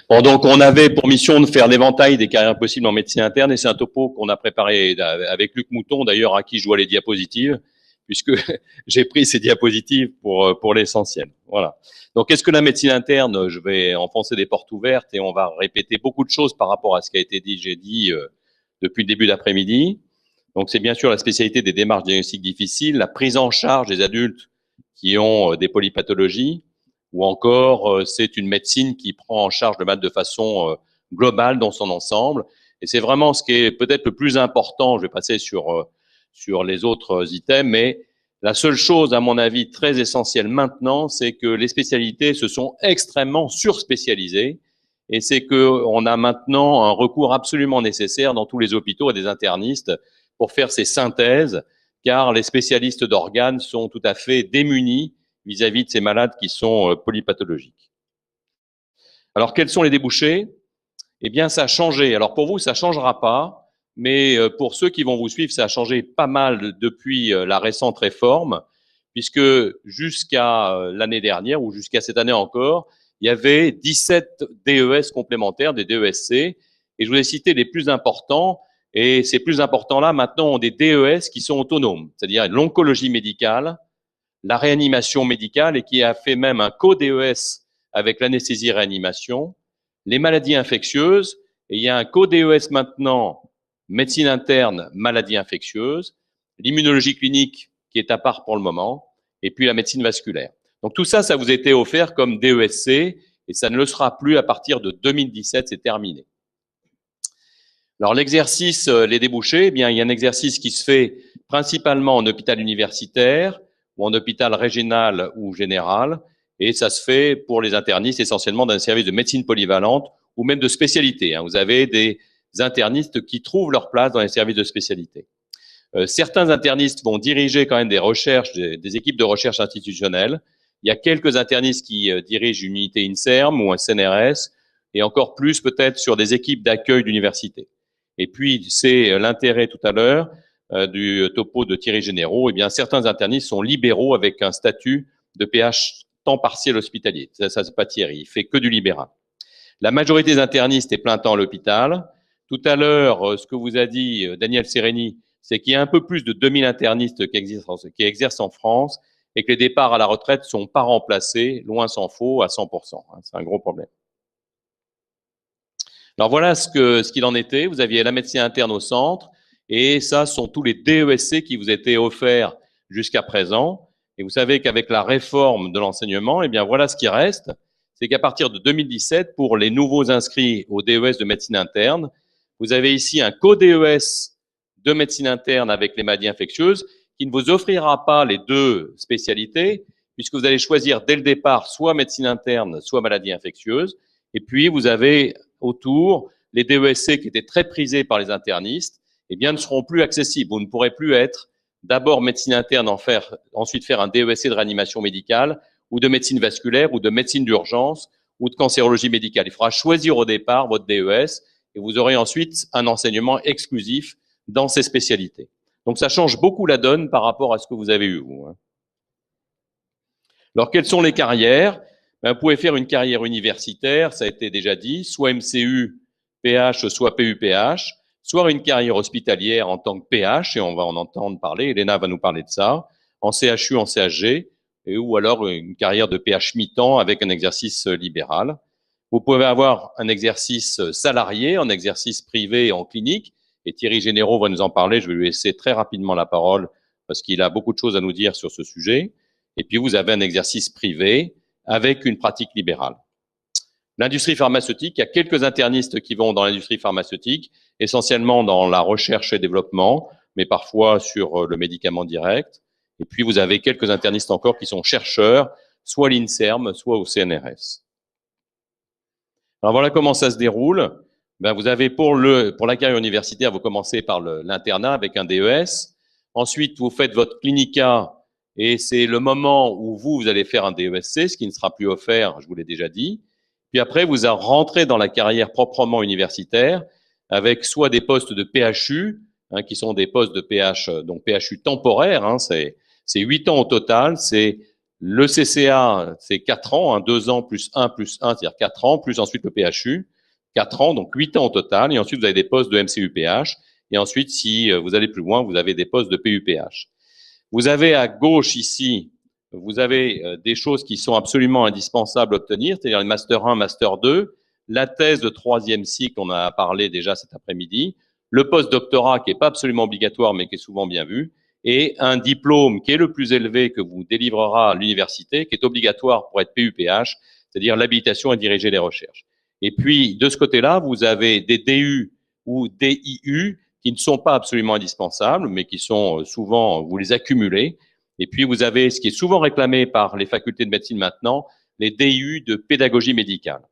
Bon, donc on avait pour mission de faire l'éventail des carrières possibles en médecine interne et c'est un topo qu'on a préparé avec Luc Mouton, d'ailleurs à qui je vois les diapositives, puisque j'ai pris ces diapositives pour l'essentiel. Voilà. Donc qu'est-ce que la médecine interne? Je vais enfoncer des portes ouvertes et on va répéter beaucoup de choses par rapport à ce qui a été dit, j'ai dit depuis le début d'après-midi. Donc c'est bien sûr la spécialité des démarches diagnostiques difficiles, la prise en charge des adultes qui ont des polypathologies, ou encore c'est une médecine qui prend en charge le mal de façon globale dans son ensemble. Et c'est vraiment ce qui est peut-être le plus important. Je vais passer sur les autres items, mais la seule chose, à mon avis, très essentielle maintenant, c'est que les spécialités se sont extrêmement surspécialisées. Et c'est qu'on a maintenant un recours absolument nécessaire dans tous les hôpitaux à des internistes pour faire ces synthèses, car les spécialistes d'organes sont tout à fait démunis vis-à-vis de ces malades qui sont polypathologiques. Alors, quels sont les débouchés? Eh bien, ça a changé. Alors, pour vous, ça ne changera pas, mais pour ceux qui vont vous suivre, ça a changé pas mal depuis la récente réforme, puisque jusqu'à l'année dernière, ou jusqu'à cette année encore, il y avait 17 DES complémentaires, des DESC, et je vous ai cité les plus importants, et ces plus importants-là, maintenant, ont des DES qui sont autonomes, c'est-à-dire l'oncologie médicale, la réanimation médicale et qui a fait même un co-DES avec l'anesthésie-réanimation, les maladies infectieuses, et il y a un co-DES maintenant, médecine interne, maladies infectieuses, l'immunologie clinique qui est à part pour le moment, et puis la médecine vasculaire. Donc tout ça, ça vous a été offert comme DESC, et ça ne le sera plus à partir de 2017, c'est terminé. Alors l'exercice, les débouchés, eh bien il y a un exercice qui se fait principalement en hôpital universitaire, ou en hôpital régional ou général, et ça se fait pour les internistes essentiellement d'un service de médecine polyvalente ou même de spécialité. Vous avez des internistes qui trouvent leur place dans les services de spécialité. Certains internistes vont diriger quand même des recherches, des équipes de recherche institutionnelles. Il y a quelques internistes qui dirigent une unité INSERM ou un CNRS, et encore plus peut-être sur des équipes d'accueil d'université. Et puis, c'est l'intérêt tout à l'heure du topo de Thierry Généraux, eh bien, certains internistes sont libéraux avec un statut de PH temps partiel hospitalier. Ça c'est pas Thierry, il fait que du libéral. La majorité des internistes est plein temps à l'hôpital. Tout à l'heure, ce que vous a dit Daniel Sereni, c'est qu'il y a un peu plus de 2000 internistes qui exercent en France et que les départs à la retraite sont pas remplacés, loin s'en faut, à 100%. C'est un gros problème. Alors voilà ce qu'il en était. Vous aviez la médecine interne au centre, et ça sont tous les DESC qui vous étaient offerts jusqu'à présent. Et vous savez qu'avec la réforme de l'enseignement, eh bien voilà ce qui reste, c'est qu'à partir de 2017, pour les nouveaux inscrits au DES de médecine interne, vous avez ici un co-DES de médecine interne avec les maladies infectieuses qui ne vous offrira pas les deux spécialités, puisque vous allez choisir dès le départ soit médecine interne, soit maladies infectieuses. Et puis, vous avez autour les DESC qui étaient très prisés par les internistes, eh bien, ne seront plus accessibles. Vous ne pourrez plus être d'abord médecine interne, ensuite faire un DESC de réanimation médicale, ou de médecine vasculaire, ou de médecine d'urgence, ou de cancérologie médicale. Il faudra choisir au départ votre DES, et vous aurez ensuite un enseignement exclusif dans ces spécialités. Donc, ça change beaucoup la donne par rapport à ce que vous avez eu, vous. Alors, quelles sont les carrières? Vous pouvez faire une carrière universitaire, ça a été déjà dit, soit MCU, PH, soit PUPH, soit une carrière hospitalière en tant que PH, et on va en entendre parler, Elena va nous parler de ça, en CHU, en CHG, ou alors une carrière de PH mi-temps avec un exercice libéral. Vous pouvez avoir un exercice salarié, un exercice privé en clinique, et Thierry Généraux va nous en parler, je vais lui laisser très rapidement la parole, parce qu'il a beaucoup de choses à nous dire sur ce sujet. Et puis vous avez un exercice privé avec une pratique libérale. L'industrie pharmaceutique, il y a quelques internistes qui vont dans l'industrie pharmaceutique, essentiellement dans la recherche et développement, mais parfois sur le médicament direct. Et puis vous avez quelques internistes encore qui sont chercheurs, soit à l'INSERM, soit au CNRS. Alors voilà comment ça se déroule. Vous avez pour la carrière universitaire, vous commencez par l'internat avec un DES. Ensuite, vous faites votre clinica, et c'est le moment où vous allez faire un DESC, ce qui ne sera plus offert, je vous l'ai déjà dit. Puis après, vous rentrez dans la carrière proprement universitaire avec soit des postes de PHU, qui sont des postes de PH, donc PHU temporaires, c'est 8 ans au total, c'est Le CCA, c'est 4 ans, hein, 2 ans plus 1 plus 1, c'est-à-dire 4 ans, plus ensuite le PHU, 4 ans, donc 8 ans au total, et ensuite vous avez des postes de MCUPH, et ensuite, si vous allez plus loin, vous avez des postes de PUPH. Vous avez à gauche ici, vous avez des choses qui sont absolument indispensables à obtenir, c'est-à-dire le Master 1, Master 2, la thèse de troisième cycle, on a parlé déjà cet après-midi, le post-doctorat qui n'est pas absolument obligatoire, mais qui est souvent bien vu, et un diplôme qui est le plus élevé que vous délivrera l'université, qui est obligatoire pour être PUPH, c'est-à-dire l'habilitation à diriger les recherches. Et puis, de ce côté-là, vous avez des DU ou DIU qui ne sont pas absolument indispensables, mais qui sont souvent, vous les accumulez. Et puis, vous avez ce qui est souvent réclamé par les facultés de médecine maintenant, les DU de pédagogie médicale.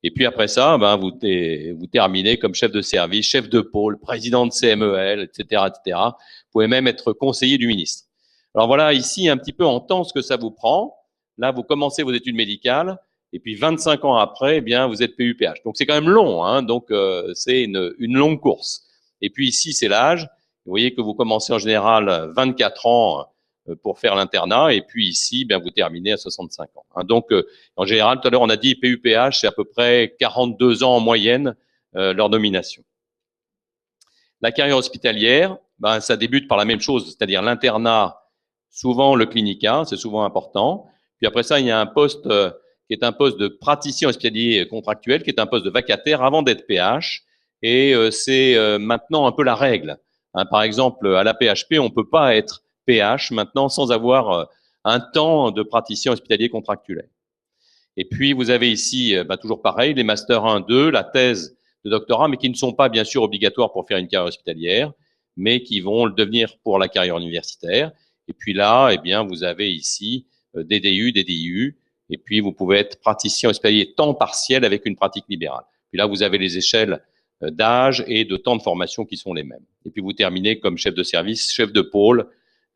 Et puis après ça, ben, vous terminez comme chef de service, chef de pôle, président de CMEL, etc., etc. Vous pouvez même être conseiller du ministre. Alors voilà, ici, un petit peu en temps, ce que ça vous prend. Là, vous commencez vos études médicales, et puis 25 ans après, eh bien, vous êtes PUPH. Donc c'est quand même long, hein, donc c'est une longue course. Et puis ici, c'est l'âge. Vous voyez que vous commencez en général 24 ans pour faire l'internat, et puis ici, bien, vous terminez à 65 ans. Hein. Donc, en général, tout à l'heure, on a dit PUPH, c'est à peu près 42 ans en moyenne leur nomination. La carrière hospitalière, ben, ça débute par la même chose, c'est-à-dire l'internat, souvent le clinica, c'est souvent important. Puis après ça, il y a un poste qui est un poste de praticien hospitalier contractuel, qui est un poste de vacataire avant d'être PH, et c'est maintenant un peu la règle. Hein, par exemple, à la PHP, on ne peut pas être PH maintenant sans avoir un temps de praticien hospitalier contractuel. Et puis, vous avez ici, toujours pareil, les Master 1, 2, la thèse de doctorat, mais qui ne sont pas, bien sûr, obligatoires pour faire une carrière hospitalière, mais qui vont le devenir pour la carrière universitaire. Et puis là, eh bien, vous avez ici des DU, des DIU, et puis vous pouvez être praticien hospitalier temps partiel avec une pratique libérale. Puis là, vous avez les échelles d'âge et de temps de formation qui sont les mêmes. Et puis vous terminez comme chef de service, chef de pôle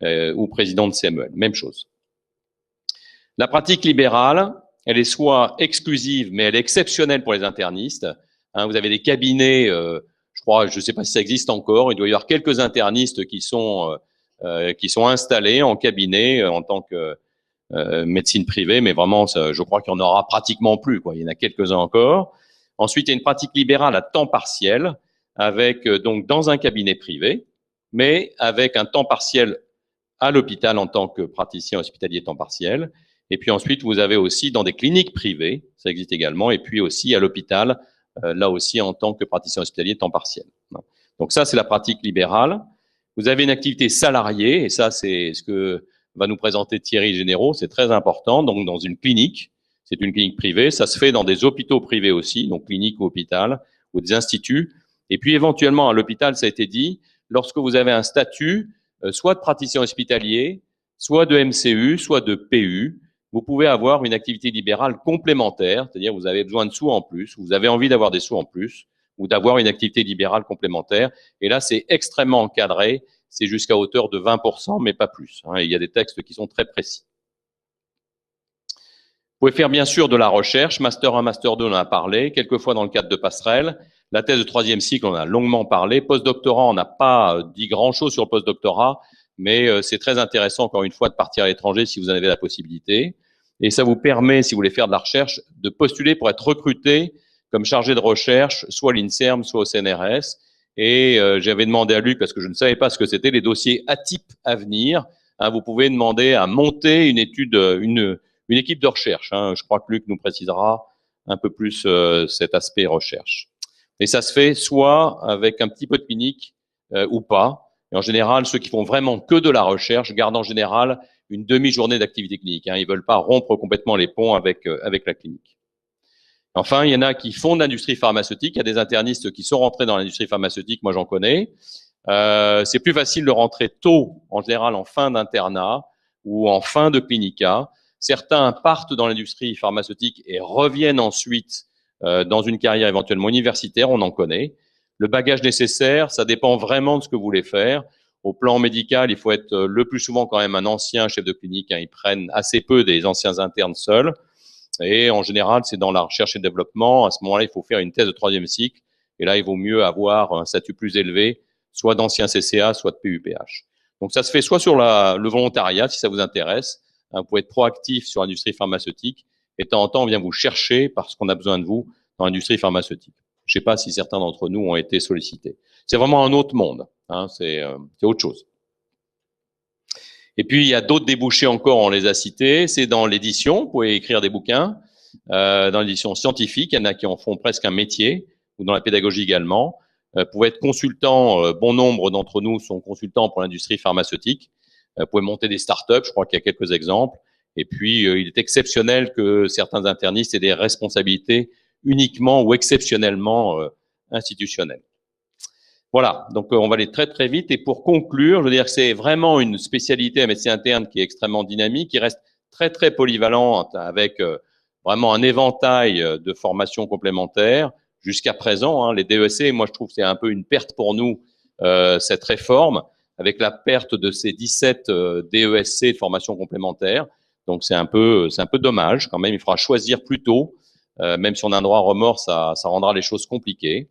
ou président de CMEL. Même chose. La pratique libérale, elle est soit exclusive, mais elle est exceptionnelle pour les internistes. Hein, vous avez des cabinets, je crois, je ne sais pas si ça existe encore, il doit y avoir quelques internistes qui sont installés en cabinet en tant que médecine privée, mais vraiment, ça, je crois qu'il y en aura pratiquement plus, quoi. Il y en a quelques-uns encore. Ensuite, il y a une pratique libérale à temps partiel, avec donc dans un cabinet privé, mais avec un temps partiel à l'hôpital en tant que praticien hospitalier temps partiel. Et puis ensuite, vous avez aussi dans des cliniques privées, ça existe également, et puis aussi à l'hôpital, là aussi en tant que praticien hospitalier temps partiel. Donc ça, c'est la pratique libérale. Vous avez une activité salariée, et ça, c'est ce que va nous présenter Thierry Généraux, c'est très important. Donc dans une clinique, c'est une clinique privée, ça se fait dans des hôpitaux privés aussi, donc clinique ou hôpital, ou des instituts. Et puis éventuellement à l'hôpital, ça a été dit, lorsque vous avez un statut, soit de praticien hospitalier, soit de MCU, soit de PU, vous pouvez avoir une activité libérale complémentaire, c'est-à-dire vous avez besoin de sous en plus, vous avez envie d'avoir des sous en plus, ou d'avoir une activité libérale complémentaire. Et là, c'est extrêmement encadré, c'est jusqu'à hauteur de 20%, mais pas plus. Hein, il y a des textes qui sont très précis. Vous pouvez faire bien sûr de la recherche, Master 1, Master 2, on en a parlé, quelquefois dans le cadre de passerelle. La thèse de troisième cycle, on en a longuement parlé. Postdoctorat, on n'a pas dit grand-chose sur le postdoctorat, mais c'est très intéressant, encore une fois, de partir à l'étranger si vous en avez la possibilité. Et ça vous permet, si vous voulez faire de la recherche, de postuler pour être recruté comme chargé de recherche, soit à l'INSERM, soit au CNRS. Et j'avais demandé à Luc, parce que je ne savais pas ce que c'était, les dossiers ATIP à venir. Hein, vous pouvez demander à monter une étude, une équipe de recherche. Hein. Je crois que Luc nous précisera un peu plus cet aspect recherche. Et ça se fait soit avec un petit peu de clinique ou pas. Et en général, ceux qui font vraiment que de la recherche gardent en général une demi-journée d'activité clinique. Hein. Ils veulent pas rompre complètement les ponts avec la clinique. Enfin, il y en a qui font de l'industrie pharmaceutique. Il y a des internistes qui sont rentrés dans l'industrie pharmaceutique. Moi, j'en connais. C'est plus facile de rentrer tôt, en général en fin d'internat ou en fin de clinica. Certains partent dans l'industrie pharmaceutique et reviennent ensuite dans une carrière éventuellement universitaire, on en connaît. Le bagage nécessaire, ça dépend vraiment de ce que vous voulez faire. Au plan médical, il faut être le plus souvent quand même un ancien chef de clinique. Hein. Ils prennent assez peu des anciens internes seuls. Et en général, c'est dans la recherche et le développement. À ce moment-là, il faut faire une thèse de troisième cycle. Et là, il vaut mieux avoir un statut plus élevé, soit d'ancien CCA, soit de PUPH. Donc ça se fait soit sur le volontariat, si ça vous intéresse, Hein, vous pouvez être proactif sur l'industrie pharmaceutique et de temps en temps, on vient vous chercher parce qu'on a besoin de vous dans l'industrie pharmaceutique. Je ne sais pas si certains d'entre nous ont été sollicités. C'est vraiment un autre monde. Hein, c'est autre chose. Et puis, il y a d'autres débouchés encore, on les a cités. C'est dans l'édition, vous pouvez écrire des bouquins. Dans l'édition scientifique, il y en a qui en font presque un métier, ou dans la pédagogie également. Vous pouvez être consultant, bon nombre d'entre nous sont consultants pour l'industrie pharmaceutique. Vous pouvez monter des startups, je crois qu'il y a quelques exemples. Et puis, il est exceptionnel que certains internistes aient des responsabilités uniquement ou exceptionnellement institutionnelles. Voilà, donc on va aller très très vite. Et pour conclure, je veux dire que c'est vraiment une spécialité à médecine interne qui est extrêmement dynamique, qui reste très très polyvalente avec vraiment un éventail de formations complémentaires jusqu'à présent. Hein, les DESC, moi je trouve que c'est un peu une perte pour nous, cette réforme, avec la perte de ces 17 DESC de formations complémentaires. Donc c'est un peu dommage quand même. Il faudra choisir plus tôt, même si on a un droit à remords, ça rendra les choses compliquées.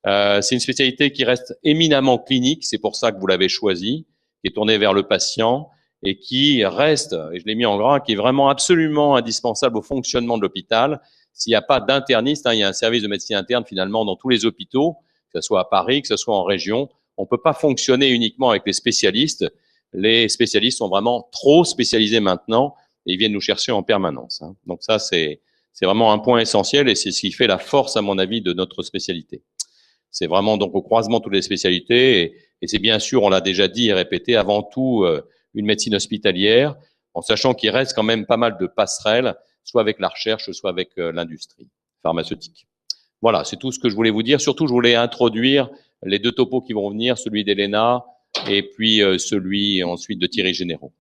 C'est une spécialité qui reste éminemment clinique, c'est pour ça que vous l'avez choisi, qui est tournée vers le patient et qui reste, et je l'ai mis en gras, qui est vraiment absolument indispensable au fonctionnement de l'hôpital. S'il n'y a pas d'interniste, hein, il y a un service de médecine interne finalement dans tous les hôpitaux, que ce soit à Paris, que ce soit en région. On ne peut pas fonctionner uniquement avec les spécialistes. Les spécialistes sont vraiment trop spécialisés maintenant et ils viennent nous chercher en permanence. Hein. Donc ça, c'est vraiment un point essentiel et c'est ce qui fait la force, à mon avis, de notre spécialité. C'est vraiment donc au croisement de toutes les spécialités et c'est bien sûr, on l'a déjà dit et répété, avant tout une médecine hospitalière, en sachant qu'il reste quand même pas mal de passerelles, soit avec la recherche, soit avec l'industrie pharmaceutique. Voilà, c'est tout ce que je voulais vous dire. Surtout, je voulais introduire les deux topos qui vont venir, celui d'Elena et puis celui ensuite de Thierry Généraux.